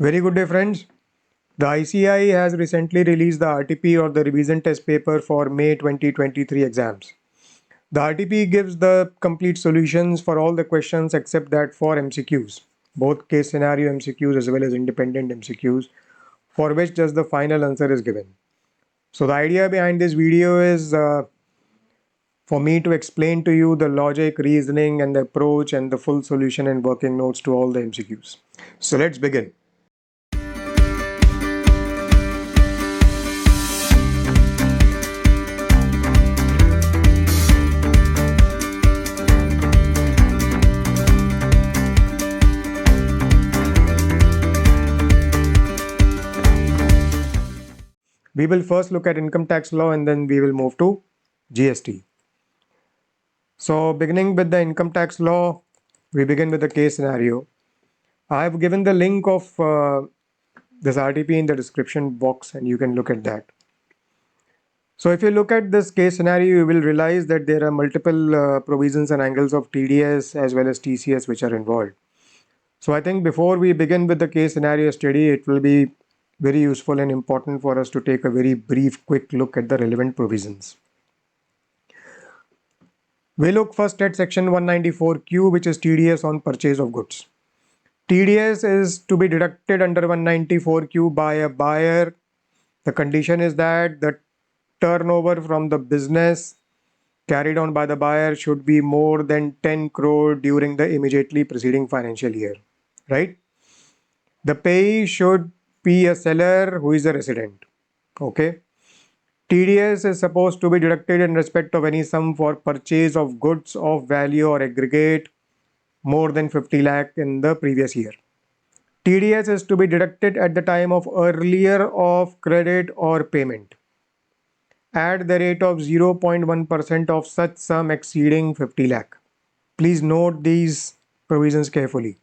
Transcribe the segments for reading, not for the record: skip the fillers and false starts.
Very good day, friends. The ICAI has recently released the RTP or the revision test paper for May 2023 exams. The RTP gives the complete solutions for all the questions except that for MCQs, both case scenario MCQs as well as independent MCQs, for which just the final answer is given. So the idea behind this video is for me to explain to you the logic, reasoning and the approach and the full solution and working notes to all the MCQs. So let's begin. We will first look at income tax law and then we will move to GST. So beginning with the income tax law, we begin with the case scenario. I have given the link of this RTP in the description box and you can look at that. So if you look at this case scenario, you will realize that there are multiple provisions and angles of TDS as well as TCS which are involved. So I think before we begin with the case scenario study, it will be very useful and important for us to take a very brief, quick look at the relevant provisions. We look first at section 194Q, which is TDS on purchase of goods. TDS is to be deducted under 194Q by a buyer. The condition is that the turnover from the business carried on by the buyer should be more than 10 crore during the immediately preceding financial year, right? The payee should be a seller who is a resident, okay? TDS is supposed to be deducted in respect of any sum for purchase of goods of value or aggregate more than 50 lakh in the previous year. TDS is to be deducted at the time of earlier of credit or payment at the rate of 0.1% of such sum exceeding 50 lakh. Please note these provisions carefully.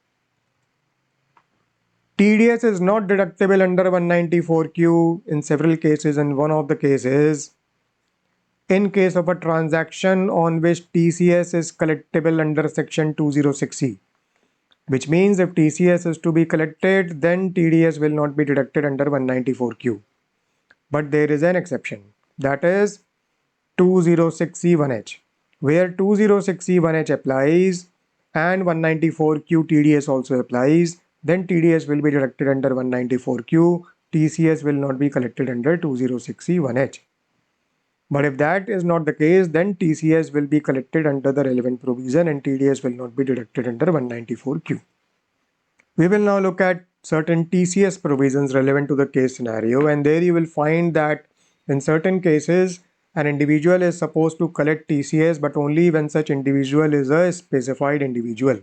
TDS is not deductible under 194Q in several cases, and one of the cases in case of a transaction on which TCS is collectible under section 206C, which means if TCS is to be collected, then TDS will not be deducted under 194Q. But there is an exception, that is 206C1H, where 206C1H applies and 194Q TDS also applies. Then TDS will be deducted under 194Q, TCS will not be collected under 206C1H. But if that is not the case, then TCS will be collected under the relevant provision and TDS will not be deducted under 194Q. We will now look at certain TCS provisions relevant to the case scenario, and there you will find that in certain cases an individual is supposed to collect TCS but only when such individual is a specified individual.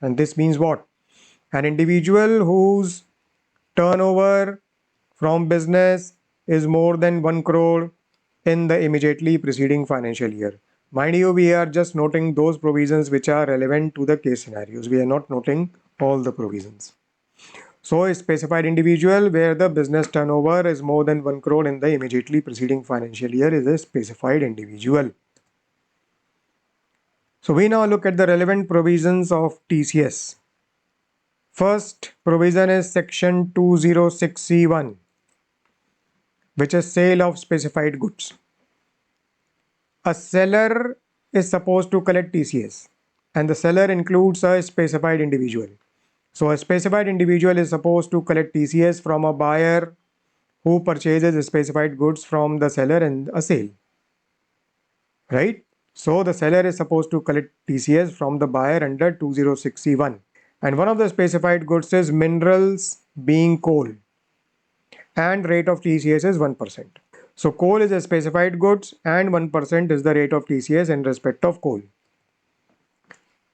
And this means what? An individual whose turnover from business is more than 1 crore in the immediately preceding financial year. Mind you, we are just noting those provisions which are relevant to the case scenarios. We are not noting all the provisions. So a specified individual where the business turnover is more than 1 crore in the immediately preceding financial year is a specified individual. So we now look at the relevant provisions of TCS. First provision is section 206C1, which is sale of specified goods. A seller is supposed to collect TCS and the seller includes a specified individual. So a specified individual is supposed to collect TCS from a buyer who purchases specified goods from the seller in a sale, right? So the seller is supposed to collect TCS from the buyer under 206C1. And one of the specified goods is minerals, being coal, and rate of TCS is 1%. So coal is a specified goods and 1% is the rate of TCS in respect of coal.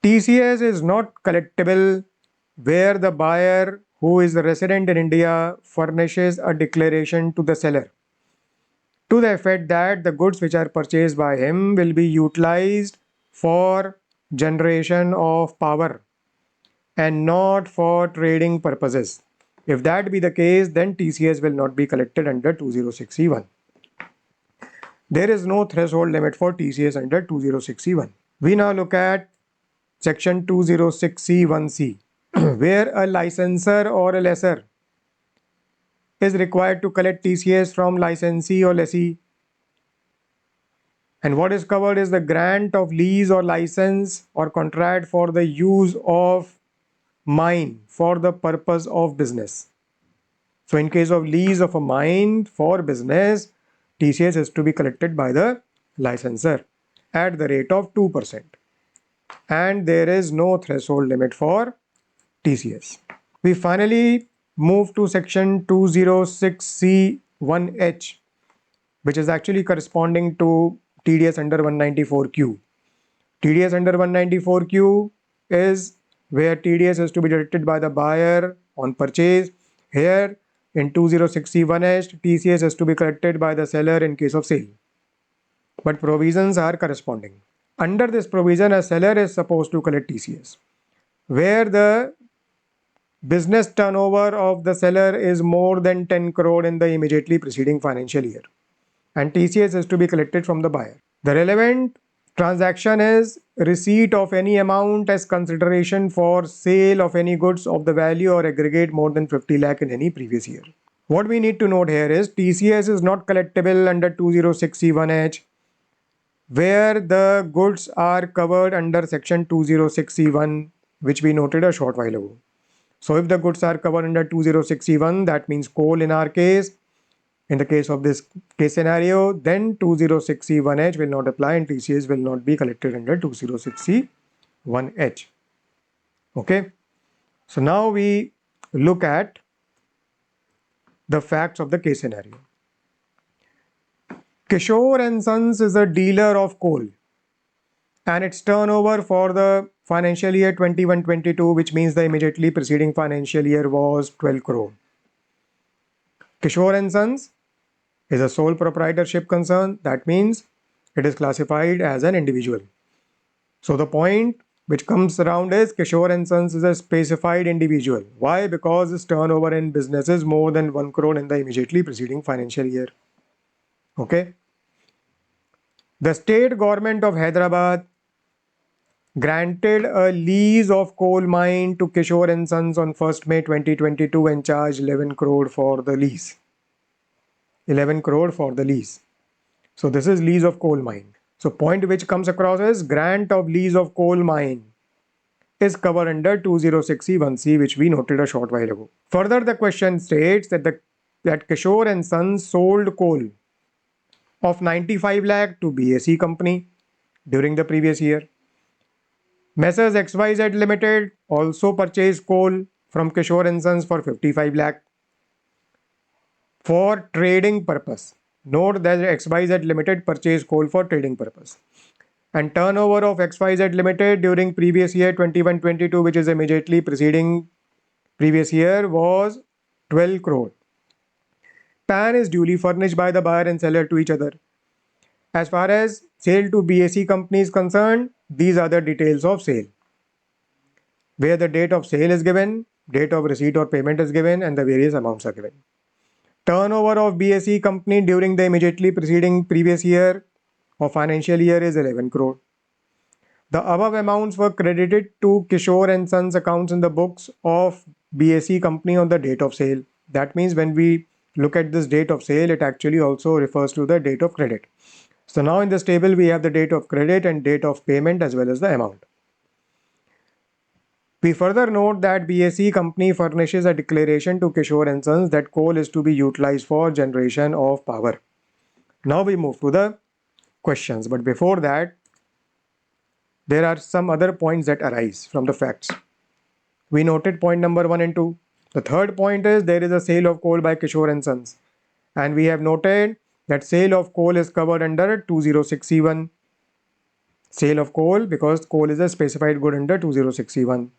TCS is not collectible where the buyer who is a resident in India furnishes a declaration to the seller to the effect that the goods which are purchased by him will be utilized for generation of power and not for trading purposes. If that be the case, then TCS will not be collected under 206C1. There is no threshold limit for TCS under 206C1. We now look at section 206C1C, where a licensor or a lessor is required to collect TCS from licensee or lessee. And what is covered is the grant of lease or license or contract for the use of mine for the purpose of business. So in case of lease of a mine for business, TCS is to be collected by the licensor at the rate of 2%. And there is no threshold limit for TCS. We finally move to section 206C1H, which is actually corresponding to TDS under 194Q. TDS under 194Q is where TDS is to be deducted by the buyer on purchase. Here in 206C1H, TCS is to be collected by the seller in case of sale. But provisions are corresponding. Under this provision, a seller is supposed to collect TCS where the business turnover of the seller is more than 10 crore in the immediately preceding financial year, and TCS is to be collected from the buyer. The relevant transaction is receipt of any amount as consideration for sale of any goods of the value or aggregate more than 50 lakh in any previous year. What we need to note here is TCS is not collectible under 206C1H where the goods are covered under section 206C1, which we noted a short while ago. So if the goods are covered under 206C1, that means coal in our case. In the case of this case scenario, then 206C1H will not apply and TCS will not be collected under 206C1H. Okay. So now we look at the facts of the case scenario. Kishore and Sons is a dealer of coal and its turnover for the financial year 21-22, which means the immediately preceding financial year, was 12 crore. Kishore and Sons is a sole proprietorship concern. That means it is classified as an individual. So the point which comes around is Kishore and Sons is a specified individual. Why? Because its turnover in business is more than 1 crore in the immediately preceding financial year. Okay. The state government of Hyderabad granted a lease of coal mine to Kishore and Sons on 1st May 2022 and charged 11 crore for the lease. 11 crore for the lease. So this is lease of coal mine. So point which comes across is grant of lease of coal mine is covered under 206C1C, which we noted a short while ago. Further, the question states that Kishore and Sons sold coal of 95 lakh to BAC company during the previous year. Messrs XYZ Limited also purchased coal from Kishore and Sons for 55 lakh for trading purpose. Note that XYZ Limited purchased coal for trading purpose. And turnover of XYZ Limited during previous year 21-22, which is immediately preceding previous year, was 12 crore. PAN is duly furnished by the buyer and seller to each other. As far as sale to BAC company is concerned, these are the details of sale, where the date of sale is given, date of receipt or payment is given, and the various amounts are given. Turnover of BAC company during the immediately preceding previous year or financial year is 11 crore. The above amounts were credited to Kishore and Sons accounts in the books of BAC company on the date of sale. That means when we look at this date of sale, it actually also refers to the date of credit. So now in this table, we have the date of credit and date of payment as well as the amount. We further note that BAC company furnishes a declaration to Kishore and Sons that coal is to be utilized for generation of power. Now we move to the questions, but before that, there are some other points that arise from the facts. We noted point number 1 and 2. The third point is there is a sale of coal by Kishore and Sons, and we have noted that sale of coal is covered under 206C1. Sale of coal, because coal is a specified good under 206C1.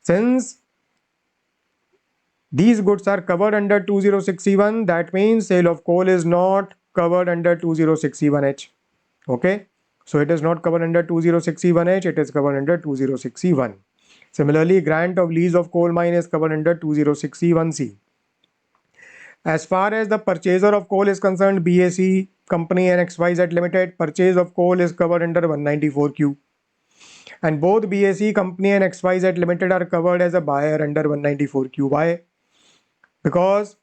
Since these goods are covered under 206C1, that means sale of coal is not covered under 206C1H. Okay, so it is not covered under 206C1H, it is covered under 206C1. Similarly, grant of lease of coal mine is covered under 206C1C. As far as the purchaser of coal is concerned, BAC company and XYZ Limited, purchase of coal is covered under 194Q. And both BAC company and XYZ Limited are covered as a buyer under 194Q. Why? Because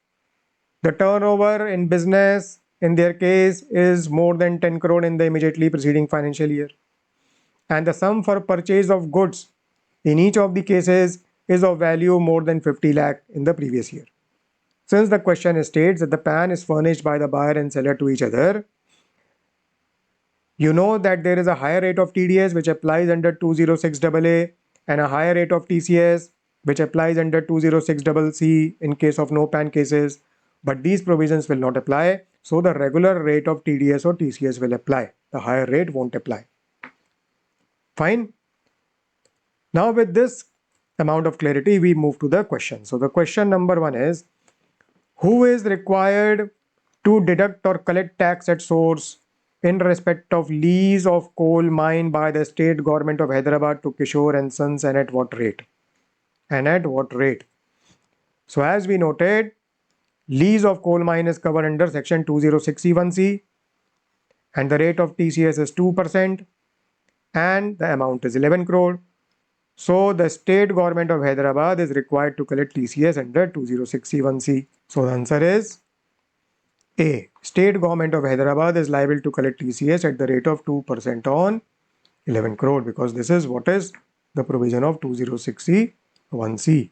The turnover in business in their case is more than 10 crore in the immediately preceding financial year. And the sum for purchase of goods in each of the cases is of value more than 50 lakh in the previous year. Since the question states that the PAN is furnished by the buyer and seller to each other, you know that there is a higher rate of TDS which applies under 206AA and a higher rate of TCS which applies under 206CC in case of no PAN cases, but these provisions will not apply. So the regular rate of TDS or TCS will apply. The higher rate won't apply. Fine. Now with this amount of clarity, we move to the question. So the question number 1 is, who is required to deduct or collect tax at source in respect of lease of coal mine by the state government of Hyderabad to Kishore and Sons, and at what rate? And at what rate? So as we noted, lease of coal mine is covered under section 206C1C and the rate of TCS is 2% and the amount is 11 crore. So the state government of Hyderabad is required to collect TCS under 206C1C. So the answer is A. State government of Hyderabad is liable to collect TCS at the rate of 2% on 11 crore, because this is what is the provision of 206C1C.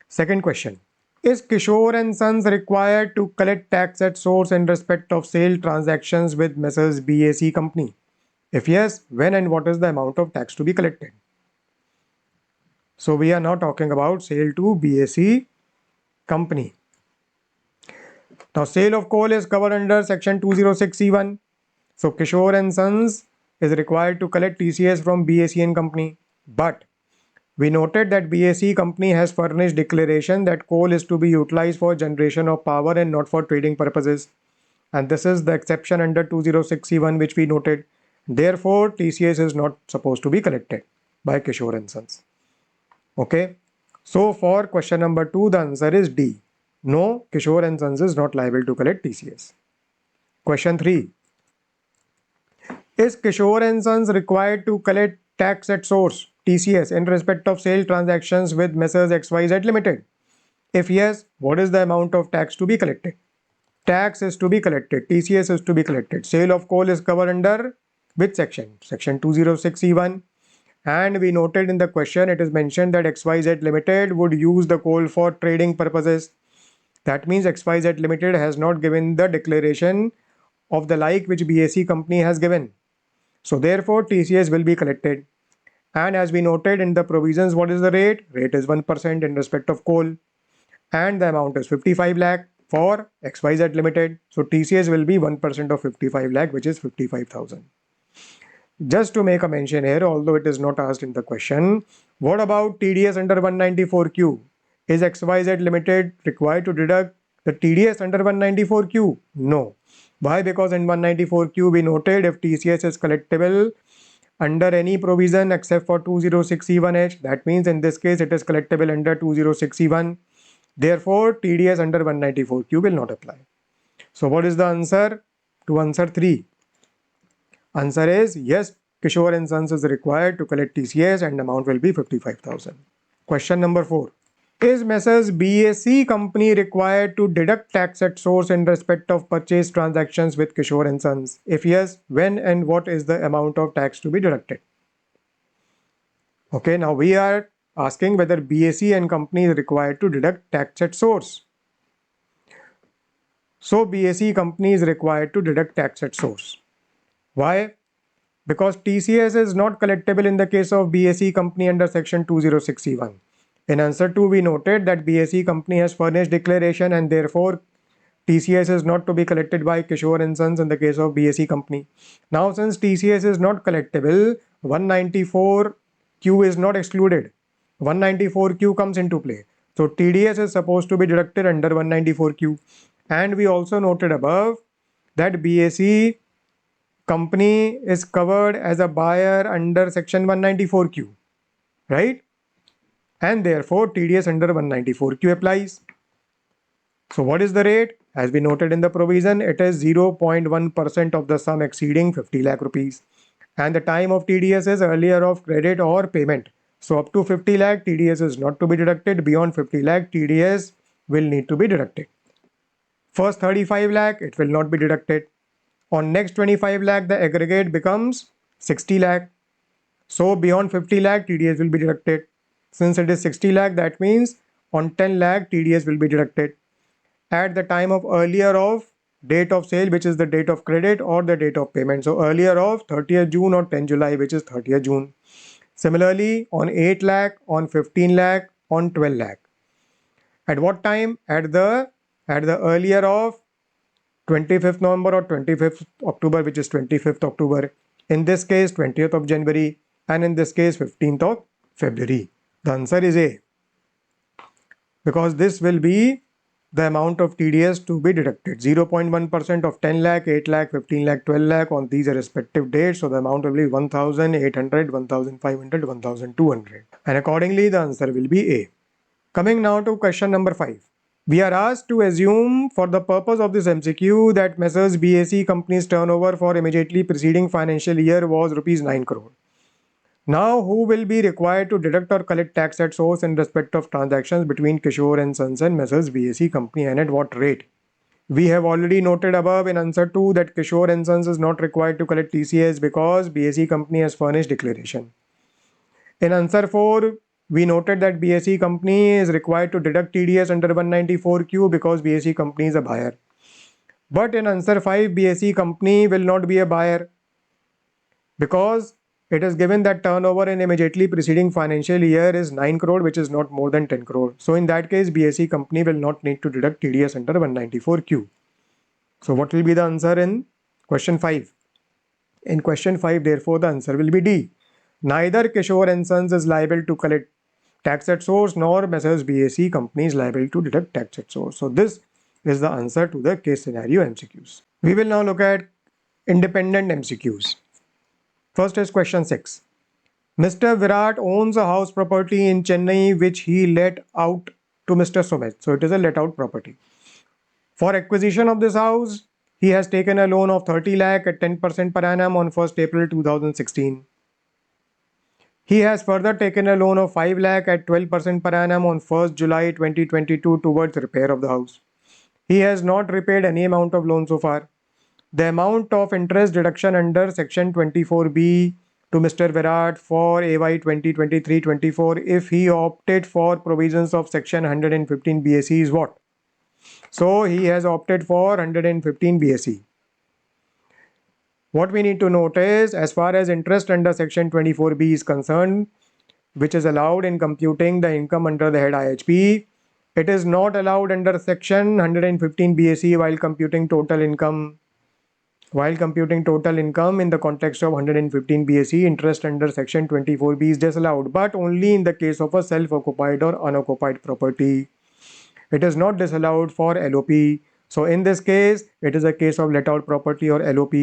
Second question. Is Kishore and Sons required to collect tax at source in respect of sale transactions with Messrs. BAC Company? If yes, when and what is the amount of tax to be collected? So we are now talking about sale to BAC Company. Now sale of coal is covered under section 206C1. So Kishore and Sons is required to collect TCS from BAC and Company. But we noted that BAC Company has furnished declaration that coal is to be utilized for generation of power and not for trading purposes. And this is the exception under 206C1 which we noted. Therefore, TCS is not supposed to be collected by Kishore and Sons. Okay. So for question number 2, the answer is D. No, Kishore and Sons is not liable to collect TCS. Question 3. Is Kishore and Sons required to collect tax at source, TCS, in respect of sale transactions with Messrs. XYZ Limited? If yes, what is the amount of tax to be collected? Tax is to be collected, TCS is to be collected. Sale of coal is covered under which section? Section 206C1. And we noted in the question it is mentioned that XYZ Limited would use the coal for trading purposes. That means XYZ Limited has not given the declaration of the like which BAC Company has given. So therefore TCS will be collected. And as we noted in the provisions, what is the rate? Rate is 1% in respect of coal. And the amount is 55 lakh for XYZ Limited. So TCS will be 1% of 55 lakh, which is 55,000. Just to make a mention here, although it is not asked in the question, what about TDS under 194Q? Is XYZ Limited required to deduct the TDS under 194Q? No. Why? Because in 194Q we noted if TCS is collectible under any provision except for 206C1H, that means in this case it is collectible under 206C1. Therefore, TDS under 194Q will not apply. So what is the answer to answer 3? Answer is yes, Kishore and Sons is required to collect TCS and amount will be 55,000. Question number 4. Is Messrs. BAC Company required to deduct tax at source in respect of purchase transactions with Kishore and Sons? If yes, when and what is the amount of tax to be deducted? Okay, now we are asking whether BAC and Company is required to deduct tax at source. So BAC Company is required to deduct tax at source. Why? Because TCS is not collectible in the case of BAC Company under section 206C1. In answer 2, we noted that BAC Company has furnished declaration and therefore TCS is not to be collected by Kishore and Sons in the case of BAC Company. Now since TCS is not collectible, 194Q is not excluded. 194Q comes into play. So TDS is supposed to be deducted under 194Q. And we also noted above that BAC Company is covered as a buyer under section 194Q, right? And therefore TDS under 194Q applies. So what is the rate? As we noted in the provision, it is 0.1% of the sum exceeding 50 lakh rupees. And the time of TDS is earlier of credit or payment. So up to 50 lakh TDS is not to be deducted. Beyond 50 lakh TDS will need to be deducted. First 35 lakh, it will not be deducted. On next 25 lakh, the aggregate becomes 60 lakh. So beyond 50 lakh, TDS will be deducted. Since it is 60 lakh, that means on 10 lakh, TDS will be deducted at the time of earlier of date of sale, which is the date of credit or the date of payment. So earlier of 30th June or 10 July, which is 30th June. Similarly, on 8 lakh, on 15 lakh, on 12 lakh. At what time? At the earlier of 25th November or 25th October, which is 25th October. In this case, 20th of January, and in this case, 15th of February. The answer is A, because this will be the amount of TDS to be deducted. 0.1% of 10 lakh, 8 lakh, 15 lakh, 12 lakh on these respective dates. So the amount will be 1,800, 1,500, 1,200. And accordingly, the answer will be A. Coming now to question number 5. We are asked to assume for the purpose of this MCQ that Messrs BAC company's turnover for immediately preceding financial year was rupees 9 crore. Now, who will be required to deduct or collect tax at source in respect of transactions between Kishore and Sons and Messrs BAC company, and at what rate? We have already noted above in answer 2 that Kishore and Sons is not required to collect TCS because BAC company has furnished declaration. In answer 4, we noted that BAC company is required to deduct TDS under 194Q because BAC company is a buyer. But in answer 5, BAC company will not be a buyer because it is given that turnover in immediately preceding financial year is 9 crore, which is not more than 10 crore. So in that case, BAC company will not need to deduct TDS under 194Q. So what will be the answer in question 5? In question 5, therefore, the answer will be D. Neither Kishore and Sons is liable to collect tax at source, nor Messrs BAC company is liable to deduct tax at source. So this is the answer to the case scenario MCQs. We will now look at independent MCQs. First is question 6. Mr. Virat owns a house property in Chennai which he let out to Mr. Sumit. So it is a let out property. For acquisition of this house, he has taken a loan of 30 lakh at 10% per annum on 1st April 2016. He has further taken a loan of 5 lakh at 12% per annum on 1st July 2022 towards repair of the house. He has not repaid any amount of loan so far. The amount of interest deduction under section 24B to Mr. Virat for AY 2023-24 if he opted for provisions of section 115 BAC is what? So he has opted for 115 BAC. What we need to note is, as far as interest under section 24B is concerned, which is allowed in computing the income under the head IHP, it is not allowed under section 115 BAC while computing total income. While computing total income in the context of 115 BAC, interest under section 24B is disallowed, but only in the case of a self-occupied or unoccupied property. It is not disallowed for LOP. So in this case, it is a case of let out property or LOP.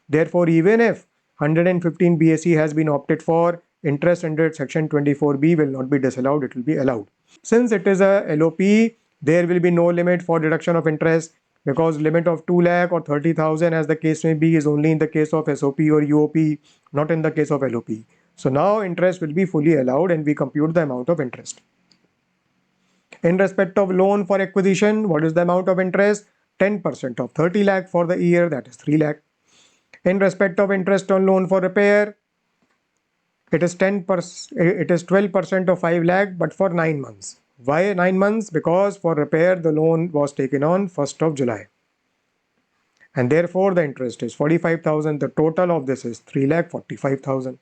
Therefore, even if 115 BAC has been opted for, interest under section 24B will not be disallowed, it will be allowed. Since it is a LOP, there will be no limit for deduction of interest, because limit of 2 lakh or 30,000 as the case may be is only in the case of SOP or UOP, not in the case of LOP. So now interest will be fully allowed and we compute the amount of interest. In respect of loan for acquisition, what is the amount of interest? 10% of 30 lakh for the year, that is 3 lakh. In respect of interest on loan for repair, it is 12% of 5 lakh, but for 9 months. Why 9 months? Because for repair the loan was taken on 1st of July. And therefore the interest is 45,000. The total of this is 3,45,000.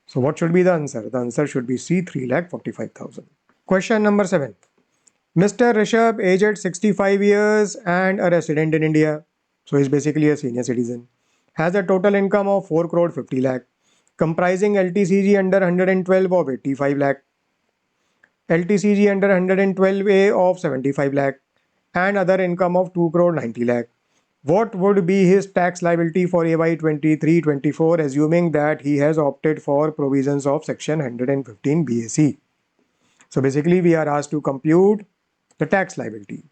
So what should be the answer? The answer should be C, 3,45,000. Question number 7. Mr. Rishabh, aged 65 years and a resident in India, so he is basically a senior citizen, has a total income of 4 crore 50 lakh, comprising LTCG under 112 of 85 lakh, LTCG under 112A of 75 lakh, and other income of 2 crore 90 lakh. What would be his tax liability for AY 23-24, assuming that he has opted for provisions of section 115 BAC? So basically we are asked to compute the tax liability.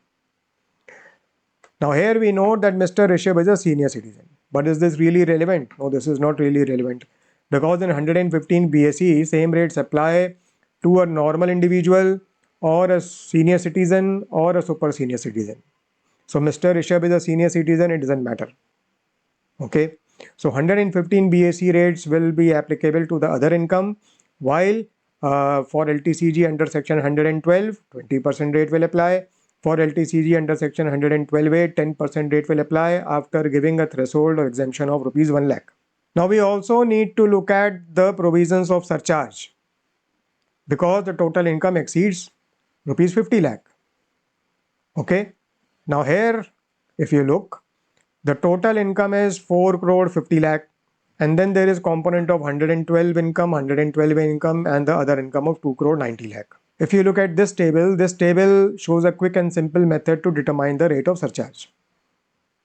Now here we note that Mr. Rishabh is a senior citizen. But is this really relevant? No, this is not really relevant. Because in 115 BAC, same rates apply to a normal individual or a senior citizen or a super senior citizen. So Mr. Rishabh is a senior citizen, it doesn't matter. Okay, so 115 BAC rates will be applicable to the other income, while for LTCG under section 112, 20% rate will apply. For LTCG under section 112A, 10% rate will apply after giving a threshold or exemption of rupees 1 lakh. Now we also need to look at the provisions of surcharge, because the total income exceeds rupees 50 lakh. Okay, now here if you look, the total income is 4 crore 50 lakh, and then there is component of 112 income, 112 income, and the other income of 2 crore 90 lakh. If you look at this table shows a quick and simple method to determine the rate of surcharge.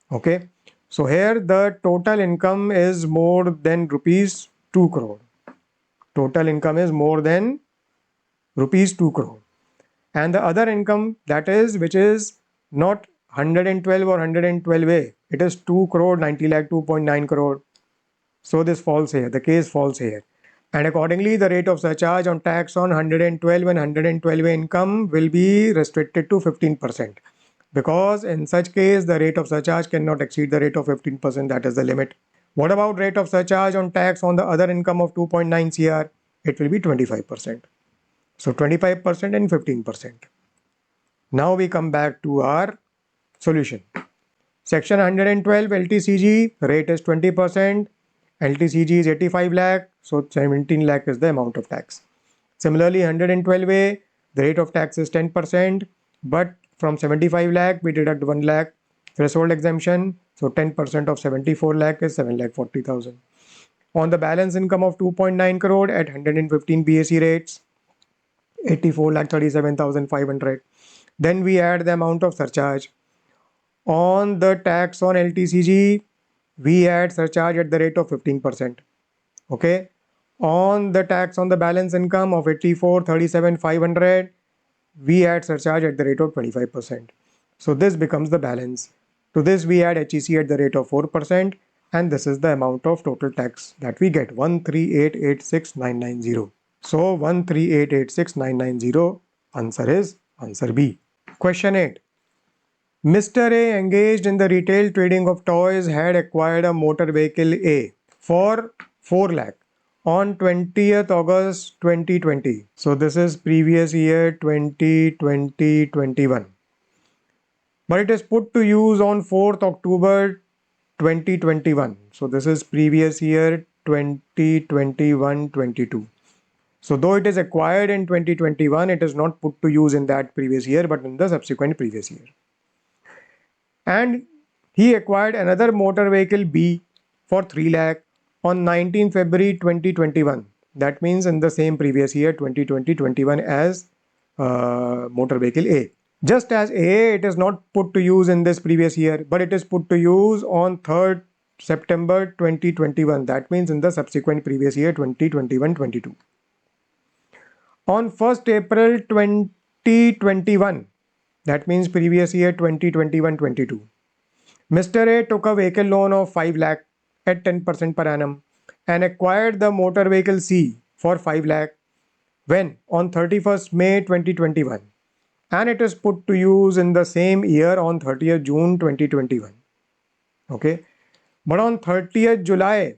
Okay, so here the total income is more than rupees 2 crore. Total income is more than rupees 2 crore. And the other income, that is, which is not 112 or 112A, it is 2 crore 90 lakh, 2.9 crore. So this falls here, the case falls here. And accordingly, the rate of surcharge on tax on 112 and 112A income will be restricted to 15%. Because in such case, the rate of surcharge cannot exceed the rate of 15%, that is the limit. What about rate of surcharge on tax on the other income of 2.9 CR? It will be 25%. So 25% and 15%. Now we come back to our solution. Section 112 LTCG rate is 20%. LTCG is 85 lakh. So 17 lakh is the amount of tax. Similarly, 112A, the rate of tax is 10%. But from 75 lakh, we deduct 1 lakh threshold exemption. So 10% of 74 lakh is 7 lakh 40,000. On the balance income of 2.9 crore at 115 BAC rates, 84 lakh 37,500. Then we add the amount of surcharge. On the tax on LTCG, we add surcharge at the rate of 15%. Okay. On the tax on the balance income of 84 37,500, we add surcharge at the rate of 25%. So this becomes the balance. To this we add HEC at the rate of 4%, and this is the amount of total tax that we get, 13886,990. So 13886,990, answer is answer B. Question 8. Mr. A engaged in the retail trading of toys had acquired a motor vehicle A for 4 lakh on 20th August 2020. So this is previous year 2020-21. But it is put to use on 4th October 2021. So this is previous year 2021-22. So though it is acquired in 2021, it is not put to use in that previous year, but in the subsequent previous year. And he acquired another motor vehicle B for 3 lakh on 19 February 2021. That means in the same previous year 2020-21 as motor vehicle A. Just as A, it is not put to use in this previous year, but it is put to use on 3rd September 2021. That means in the subsequent previous year 2021-22. On 1st April 2021, that means previous year 2021-22, Mr. A took a vehicle loan of 5 lakh at 10% per annum and acquired the motor vehicle C for 5 lakh when on 31st May 2021, and it is put to use in the same year on 30th June 2021. Okay, but on 30th July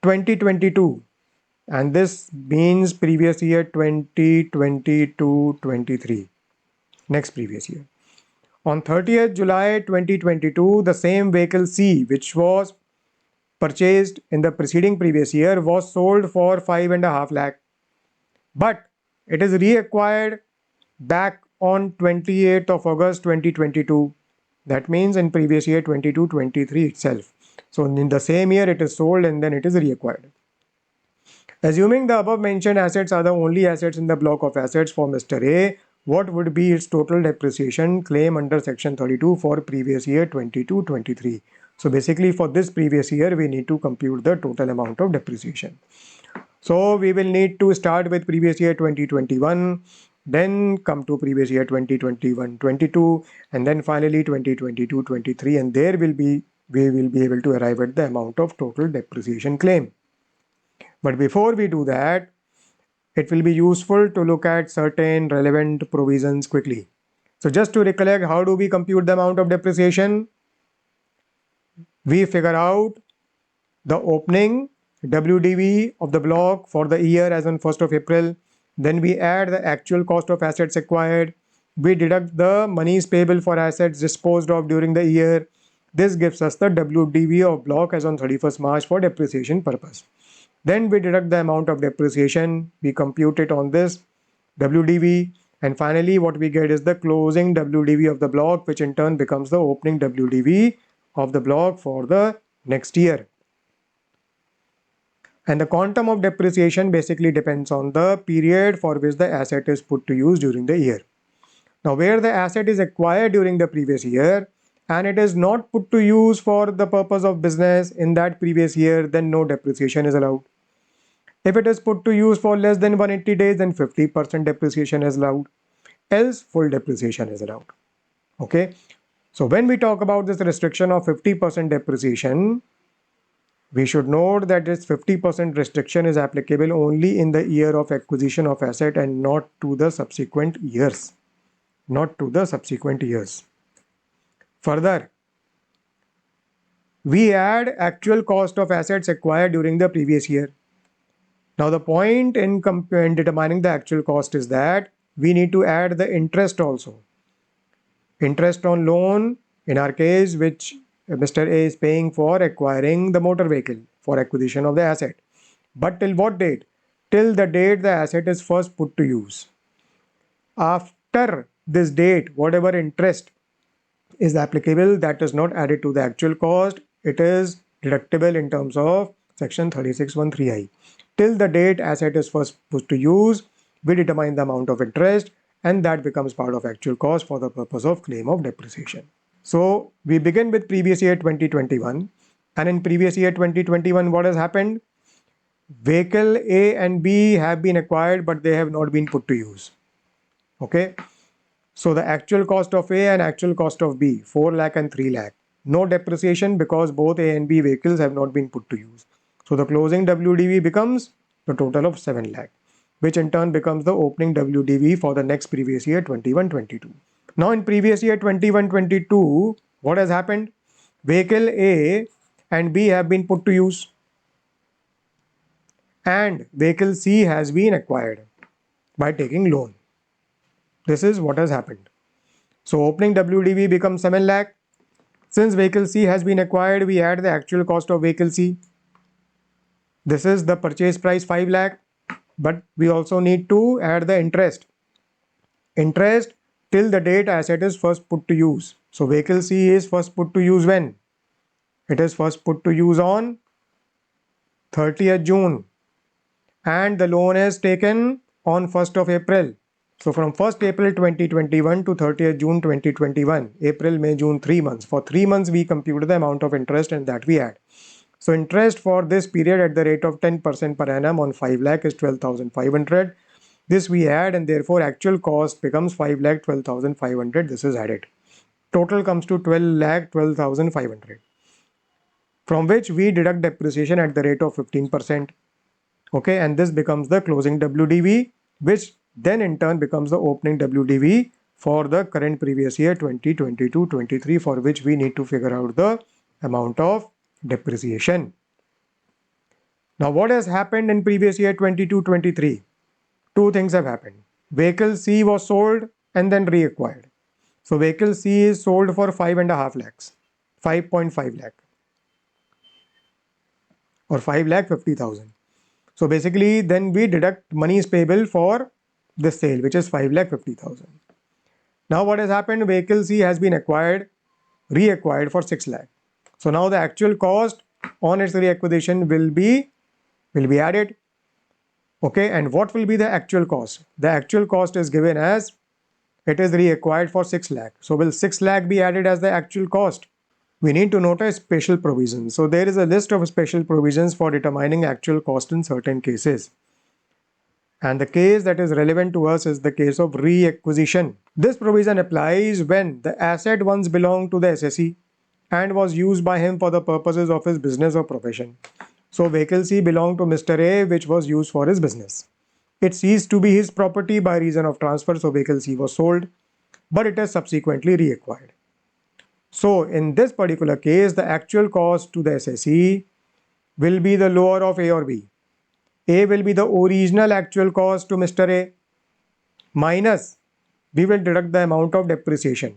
2022, and this means previous year 2022-23, next previous year. On 30th July 2022, the same vehicle C, which was purchased in the preceding previous year, was sold for 5.5 lakh. But it is reacquired back on 28th of August 2022. That means in previous year 22-23 itself. So in the same year it is sold and then it is reacquired. Assuming the above mentioned assets are the only assets in the block of assets for Mr. A, what would be its total depreciation claim under section 32 for previous year 22-23? So basically for this previous year, we need to compute the total amount of depreciation. So we will need to start with previous year 2021, then come to previous year 2021-22, and then finally 2022-23, and there we will be able to arrive at the amount of total depreciation claim. But before we do that, it will be useful to look at certain relevant provisions quickly. So just to recollect, how do we compute the amount of depreciation? We figure out the opening WDV of the block for the year as on 1st of April. Then we add the actual cost of assets acquired. We deduct the monies payable for assets disposed of during the year. This gives us the WDV of block as on 31st March for depreciation purpose. Then we deduct the amount of depreciation. We compute it on this WDV. And finally, what we get is the closing WDV of the block, which in turn becomes the opening WDV of the block for the next year. And the quantum of depreciation basically depends on the period for which the asset is put to use during the year. Now, where the asset is acquired during the previous year and it is not put to use for the purpose of business in that previous year, then no depreciation is allowed. If it is put to use for less than 180 days, then 50% depreciation is allowed. Else, full depreciation is allowed. Okay. So when we talk about this restriction of 50% depreciation, we should note that this 50% restriction is applicable only in the year of acquisition of asset and not to the subsequent years. Not to the subsequent years. Further, we add actual cost of assets acquired during the previous year. Now the point in determining the actual cost is that we need to add the interest also. Interest on loan, in our case, which Mr. A is paying for acquiring the motor vehicle for acquisition of the asset. But till what date? Till the date the asset is first put to use. After this date, whatever interest is applicable, that is not added to the actual cost. It is deductible in terms of section 36(1)(3)(I). Till the date asset is first put to use, we determine the amount of interest and that becomes part of actual cost for the purpose of claim of depreciation. So we begin with previous year 2021, and in previous year 2021 what has happened? Vehicle A and B have been acquired but they have not been put to use. Okay. So the actual cost of A and actual cost of B, 4 lakh and 3 lakh. No depreciation because both A and B vehicles have not been put to use. So the closing WDV becomes the total of 7 lakh, which in turn becomes the opening WDV for the next previous year 21-22. Now in previous year 21-22, what has happened? Vehicle A and B have been put to use and vehicle C has been acquired by taking loan. This is what has happened. So opening WDV becomes 7 lakh. Since vehicle C has been acquired, we add the actual cost of vehicle C. This is the purchase price 5 lakh, but we also need to add the interest. Interest till the date asset is first put to use. So vehicle C is first put to use when? It is first put to use on 30th June and the loan is taken on 1st of April. So from 1st April 2021 to 30th June 2021, April, May, June, 3 months. For 3 months we compute the amount of interest and that we add. So interest for this period at the rate of 10% per annum on 5 lakh is 12,500. This we add and therefore actual cost becomes 5 lakh 12,500. This is added. Total comes to 12 lakh 12,500. From which we deduct depreciation at the rate of 15%. Okay, and this becomes the closing WDV, which then in turn becomes the opening WDV for the current previous year 2022-23, for which we need to figure out the amount of depreciation. Now what has happened in previous year 22-23? Two things have happened. Vehicle C was sold and then reacquired. So vehicle C is sold for 5.5 lakhs, 5.5 lakh or 5 lakh 50,000. So basically then we deduct monies payable for the sale, which is 5 lakh 50,000. Now what has happened? Vehicle C has been reacquired for 6 lakh. So now the actual cost on its reacquisition will be added. Okay, and what will be the actual cost? The actual cost is given as it is reacquired for 6 lakh. So will 6 lakh be added as the actual cost? We need to note a special provision. So there is a list of special provisions for determining actual cost in certain cases. And the case that is relevant to us is the case of reacquisition. This provision applies when the asset once belonged to the assessee and was used by him for the purposes of his business or profession. So vehicle C belonged to Mr. A, which was used for his business. It ceased to be his property by reason of transfer, so vehicle C was sold. but it is subsequently reacquired. So in this particular case, the actual cost to the assessee will be the lower of A or B. A will be the original actual cost to Mr. A minus we will deduct the amount of depreciation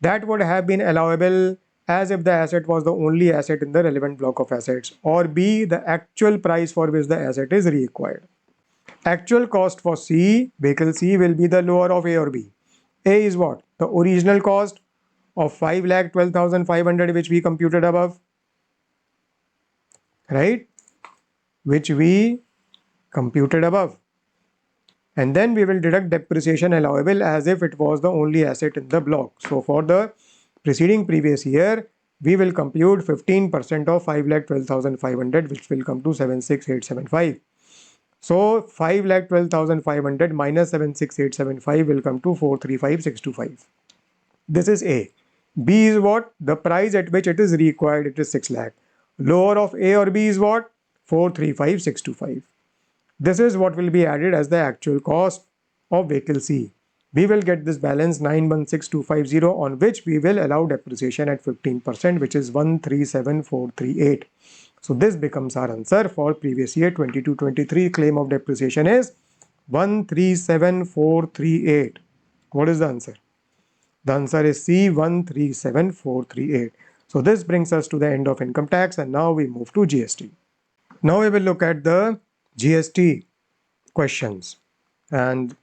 that would have been allowable as if the asset was the only asset in the relevant block of assets, or B, the actual price for which the asset is reacquired. Actual cost for C, vehicle C, will be the lower of A or B. A is what? The original cost of 5,12,500 which we computed above, right? Which we computed above. And then we will deduct depreciation allowable as if it was the only asset in the block. So for the preceding previous year, we will compute 15% of 5,12,500, which will come to 76,875. So 5,12,500 minus 76,875 will come to 435,625. This is A. B is what? The price at which it is required, it is 6 lakh. Lower of A or B is what? 435,625. This is what will be added as the actual cost of vehicle C. We will get this balance 916,250, on which we will allow depreciation at 15%, which is 137,438. So this becomes our answer for previous year 22-23. Claim of depreciation is 137,438. What is the answer? The answer is C, 137,438. So this brings us to the end of income tax, and now we move to GST. Now we will look at the GST questions, and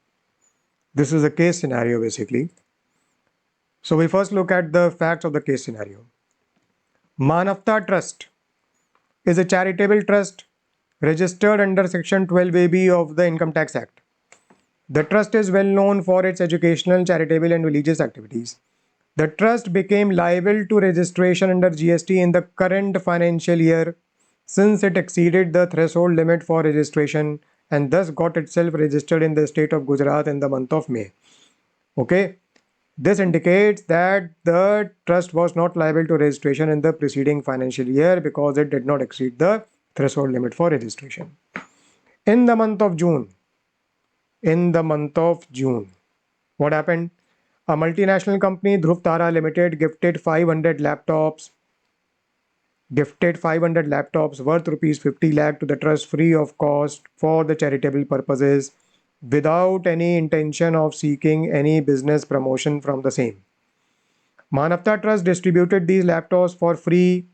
this is a case scenario basically. So we first look at the facts of the case scenario. Manavta Trust is a charitable trust registered under Section 12AB of the Income Tax Act. The trust is well known for its educational, charitable and religious activities. The trust became liable to registration under GST in the current financial year since it exceeded the threshold limit for registration and thus got itself registered in the state of Gujarat in the month of May. Okay, this indicates that the trust was not liable to registration in the preceding financial year because it did not exceed the threshold limit for registration. In the month of June, what happened? A multinational company, Dhruv Tara Limited, gifted 500 laptops worth rupees 50 lakh to the trust free of cost for the charitable purposes without any intention of seeking any business promotion from the same. Manavta Trust distributed these laptops for free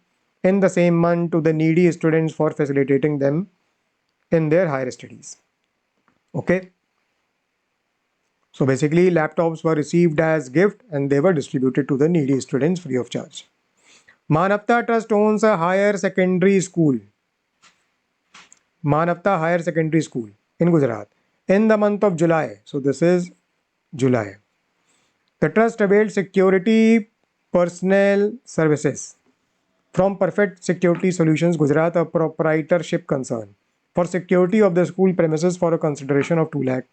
in the same month to the needy students for facilitating them in their higher studies. Okay. So basically laptops were received as gift and they were distributed to the needy students free of charge. Manavta Trust owns a higher secondary school. Manavta Higher Secondary School in Gujarat in the month of July. So this is July. The trust availed security personnel services from Perfect Security Solutions Gujarat, a proprietorship concern, for security of the school premises for a consideration of 2 lakh.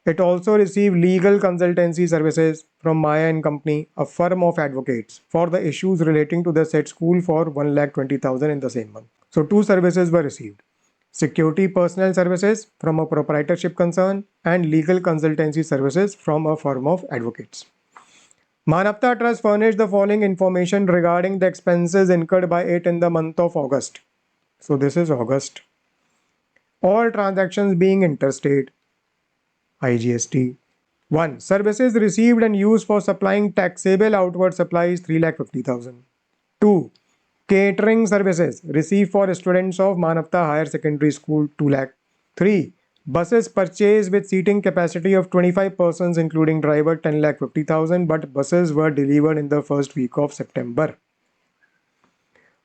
It also received legal consultancy services from Maya and Company, a firm of advocates, for the issues relating to the said school for 1,20,000 in the same month. So 2 services were received: security personnel services from a proprietorship concern and legal consultancy services from a firm of advocates. Manavta Trust furnished the following information regarding the expenses incurred by it in the month of August. So this is August. All transactions being interstate. IGST. 1. Services received and used for supplying taxable outward supplies 3,50,000. 2. Catering services received for students of Manavta Higher Secondary School 2 lakh. 3. Buses purchased with seating capacity of 25 persons including driver 10,50,000, but buses were delivered in the first week of September.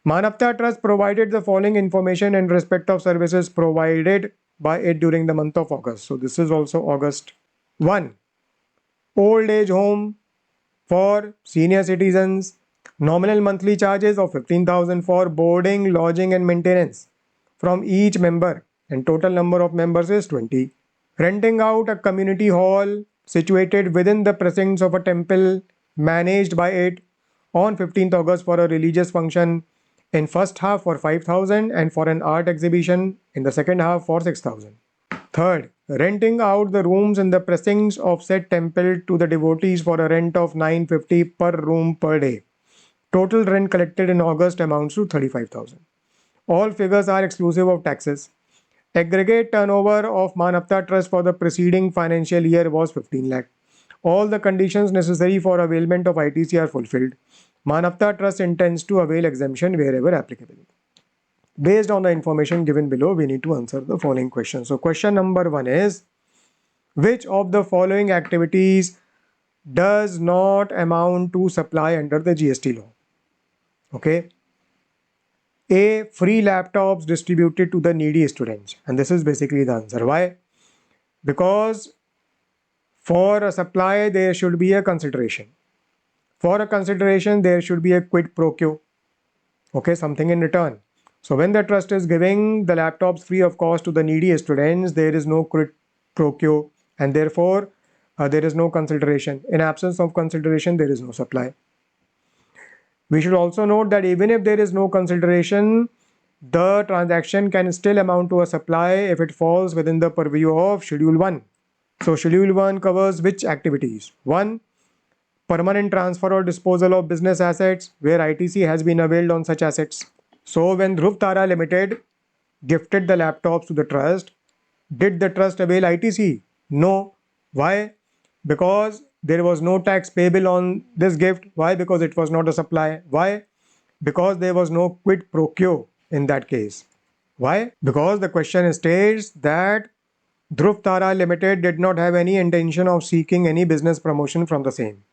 Manavta Trust provided the following information in respect of services provided by it during the month of August. So this is also August. 1. Old age home for senior citizens. Nominal monthly charges of 15,000 for boarding, lodging and maintenance from each member, and total number of members is 20. Renting out a community hall situated within the precincts of a temple managed by it on 15th August for a religious function in first half for 5,000 and for an art exhibition in the second half for 6,000. Third, renting out the rooms in the precincts of said temple to the devotees for a rent of 950 per room per day. Total rent collected in August amounts to 35,000. All figures are exclusive of taxes. Aggregate turnover of Manavta Trust for the preceding financial year was 15 lakh. All the conditions necessary for availment of ITC are fulfilled. Manavta Trust intends to avail exemption wherever applicable. Based on the information given below, we need to answer the following questions. So question number 1 is, which of the following activities does not amount to supply under the GST law? Okay. A, free laptops distributed to the needy students. And this is basically the answer. Why? Because for a supply, there should be a consideration. For a consideration, there should be a quid pro quo. Okay, something in return. So when the trust is giving the laptops free of cost to the needy students, there is no quid pro quo, and therefore there is no consideration. In absence of consideration, there is no supply. We should also note that even if there is no consideration, the transaction can still amount to a supply if it falls within the purview of Schedule 1. So Schedule 1 covers which activities? 1. Permanent transfer or disposal of business assets where ITC has been availed on such assets. So when Dhruv Tara Limited gifted the laptops to the trust, did the trust avail ITC? No. Why? Because there was no tax payable on this gift. Why? Because it was not a supply. Why? Because there was no quid pro quo in that case. Why? Because the question states that Dhruv Tara Limited did not have any intention of seeking any business promotion from the same.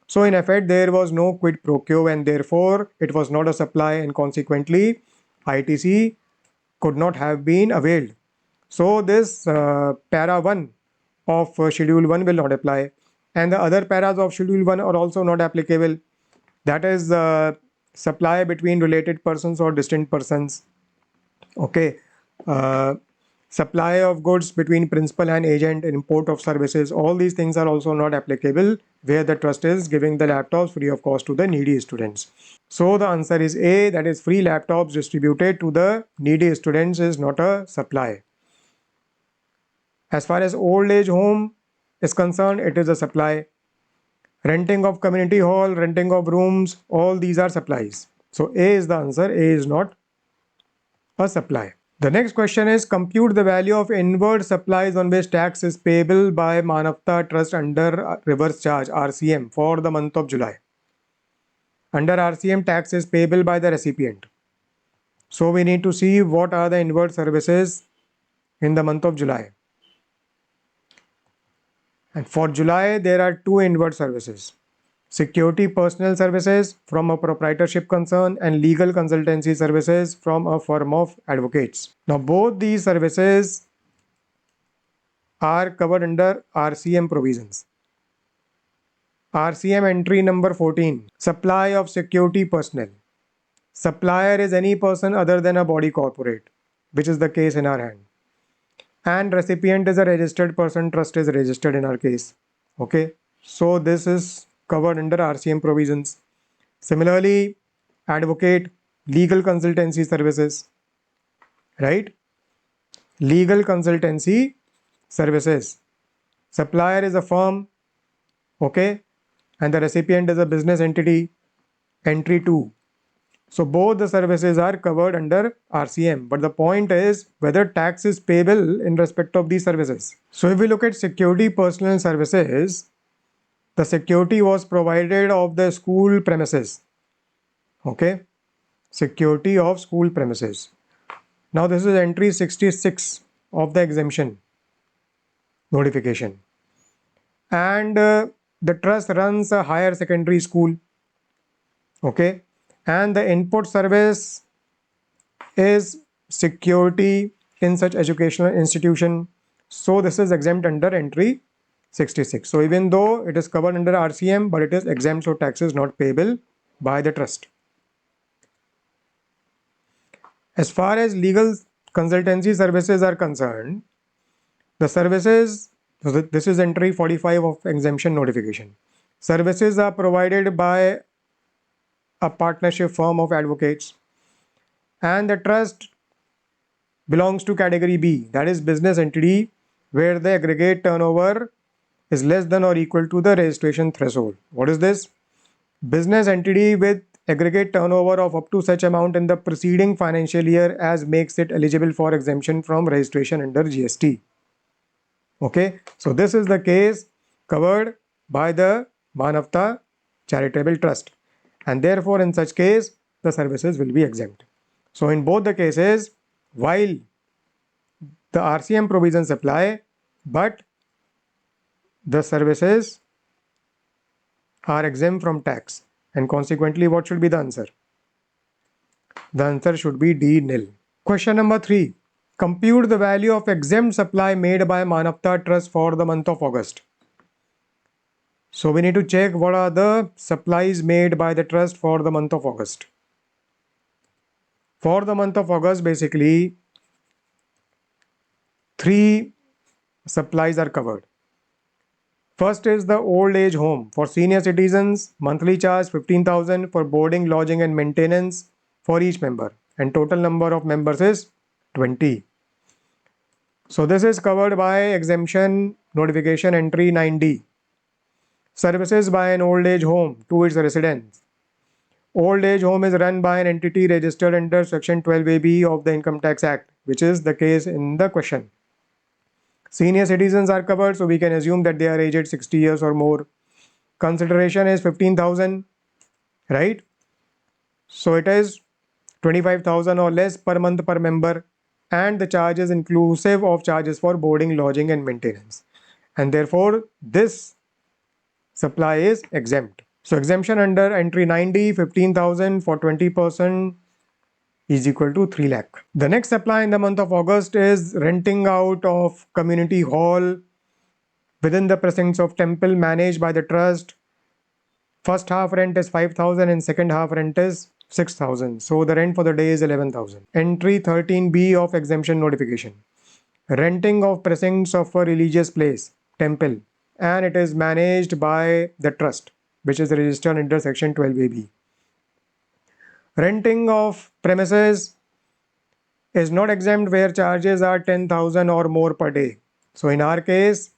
So in effect, there was no quid pro quo, and therefore it was not a supply, and consequently ITC could not have been availed. So this para 1 of Schedule 1 will not apply, and the other paras of Schedule 1 are also not applicable. That is supply between related persons or distant persons. Okay. Supply of goods between principal and agent, import of services, all these things are also not applicable where the trust is giving the laptops free of cost to the needy students. So the answer is A, that is free laptops distributed to the needy students is not a supply. As far as old age home is concerned, it is a supply. Renting of community hall, renting of rooms, all these are supplies. So A is the answer, A is not a supply. The next question is, compute the value of inward supplies on which tax is payable by Manavta Trust under reverse charge RCM for the month of July. Under RCM, tax is payable by the recipient. So we need to see what are the inward services in the month of July. And for July, there are two inward services: security personnel services from a proprietorship concern and legal consultancy services from a firm of advocates. Now both these services are covered under RCM provisions. RCM entry number 14, supply of security personnel. Supplier is any person other than a body corporate, which is the case in our hand. And recipient is a registered person, trust is registered in our case. Okay, so this is covered under RCM provisions. Similarly, advocate, legal consultancy services, right? Legal consultancy services. Supplier is a firm, okay, and the recipient is a business entity, entry 2. So both the services are covered under RCM, but the point is whether tax is payable in respect of these services. So if we look at security personnel services, the security was provided of the school premises. Okay, security of school premises. Now this is entry 66 of the exemption notification. And the trust runs a higher secondary school. Okay, and the input service is security in such educational institution. So this is exempt under entry 66. So even though it is covered under RCM, but it is exempt, so tax is not payable by the trust. As far as legal consultancy services are concerned, the services, this is entry 45 of exemption notification. Services are provided by a partnership firm of advocates, and the trust belongs to category B, that is business entity, where the aggregate turnover is less than or equal to the registration threshold. What is this? Business entity with aggregate turnover of up to such amount in the preceding financial year as makes it eligible for exemption from registration under GST. Okay, so this is the case covered by the Manavta Charitable Trust, and therefore in such case the services will be exempt. So in both the cases, while the RCM provisions apply, but the services are exempt from tax, and consequently what should be the answer? The answer should be D, nil. Question number 3. Compute the value of exempt supply made by Manavta Trust for the month of August. So we need to check what are the supplies made by the trust for the month of August. For the month of August, basically 3 supplies are covered. First is the old age home for senior citizens, monthly charge 15,000 for boarding, lodging and maintenance for each member, and total number of members is 20. So this is covered by exemption notification entry 9D. Services by an old age home to its residents. Old age home is run by an entity registered under section 12AB of the Income Tax Act, which is the case in the question. Senior citizens are covered, so we can assume that they are aged 60 years or more. Consideration is 15,000, right? So it is 25,000 or less per month per member, and the charge is inclusive of charges for boarding, lodging and maintenance. And therefore, this supply is exempt. So exemption under entry 9D, 15,000 for 20% is equal to 3 lakh. The next supply in the month of August is renting out of community hall within the precincts of temple managed by the trust. First half rent is 5,000 and second half rent is 6,000. So the rent for the day is 11,000. Entry 13B of exemption notification. Renting of precincts of a religious place, temple, and it is managed by the trust, which is registered under section 12AB. Renting of premises is not exempt where charges are 10,000 or more per day. So in our case,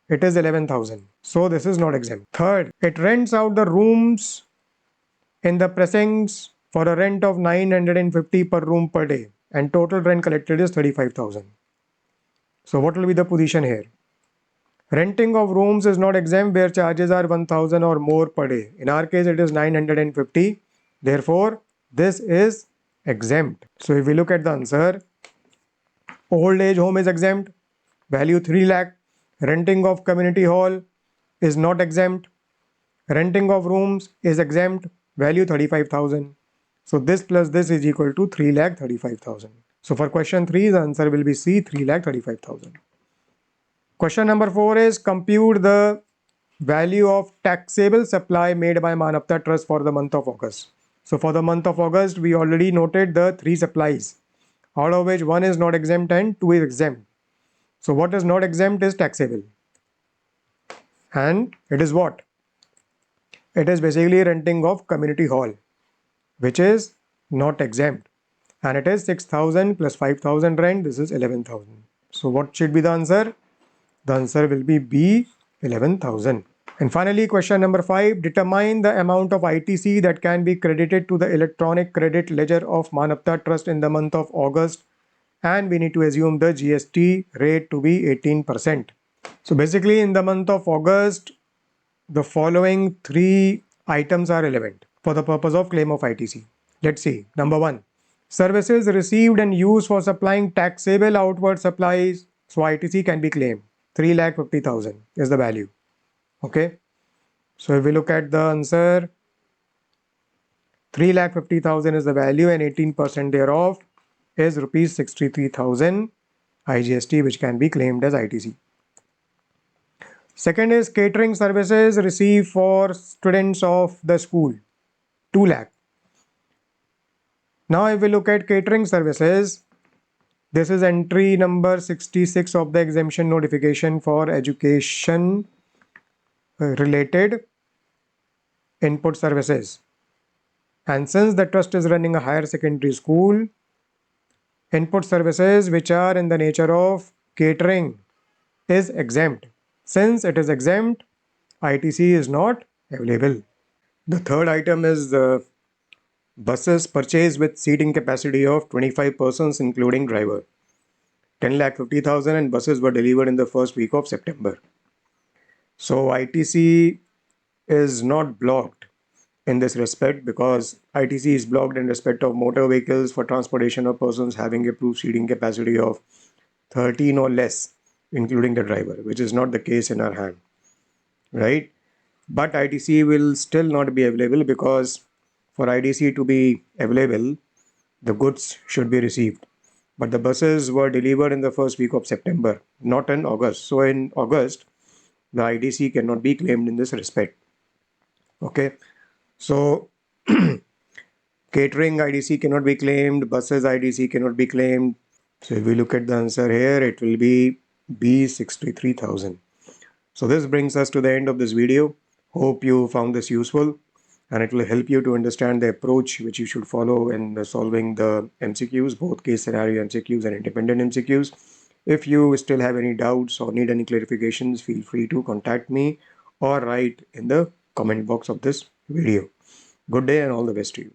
it is 11,000. So this is not exempt. Third, it rents out the rooms in the precincts for a rent of 950 per room per day, and total rent collected is 35,000. So what will be the position here? Renting of rooms is not exempt where charges are 1,000 or more per day. In our case, it is 950. Therefore, this is exempt. So if we look at the answer, old age home is exempt, value 3 lakh. Renting of community hall is not exempt. Renting of rooms is exempt, value 35,000. So this plus this is equal to 3,35,000. So for question 3, the answer will be C, 3,35,000. Question number 4 is compute the value of taxable supply made by Manavta Trust for the month of August. So for the month of August, we already noted the 3 supplies, out of which 1 is not exempt and 2 is exempt. So what is not exempt is taxable. And it is what? It is basically renting of community hall, which is not exempt. And it is 6,000 plus 5,000 rent, this is 11,000. So what should be the answer? The answer will be B, 11,000. And finally, question number 5, determine the amount of ITC that can be credited to the electronic credit ledger of Manavta Trust in the month of August. And we need to assume the GST rate to be 18%. So basically in the month of August, the following 3 items are relevant for the purpose of claim of ITC. Let's see. Number 1, services received and used for supplying taxable outward supplies. So ITC can be claimed. 3,50,000 is the value. Okay. So if we look at the answer, 3,50,000 is the value and 18% thereof is rupees 63,000 IGST, which can be claimed as ITC. Second is catering services received for students of the school, 2 lakh. Now if we look at catering services, this is entry number 66 of the exemption notification for education related input services. And since the trust is running a higher secondary school, input services which are in the nature of catering is exempt. Since it is exempt, ITC is not available. The third item is buses purchased with seating capacity of 25 persons including driver. 10,50,000 and buses were delivered in the first week of September. So ITC is not blocked in this respect because ITC is blocked in respect of motor vehicles for transportation of persons having approved seating capacity of 13 or less, including the driver, which is not the case in our hand, right? But ITC will still not be available because for ITC to be available, the goods should be received. But the buses were delivered in the first week of September, not in August. So in August, the ITC cannot be claimed in this respect. Okay. So catering IDC cannot be claimed, buses IDC cannot be claimed. So if we look at the answer here, it will be B 63,000. So this brings us to the end of this video. Hope you found this useful and it will help you to understand the approach which you should follow in solving the MCQs, both case scenario MCQs and independent MCQs. If you still have any doubts or need any clarifications, feel free to contact me or write in the comment box of this video. Good day and all the best to you.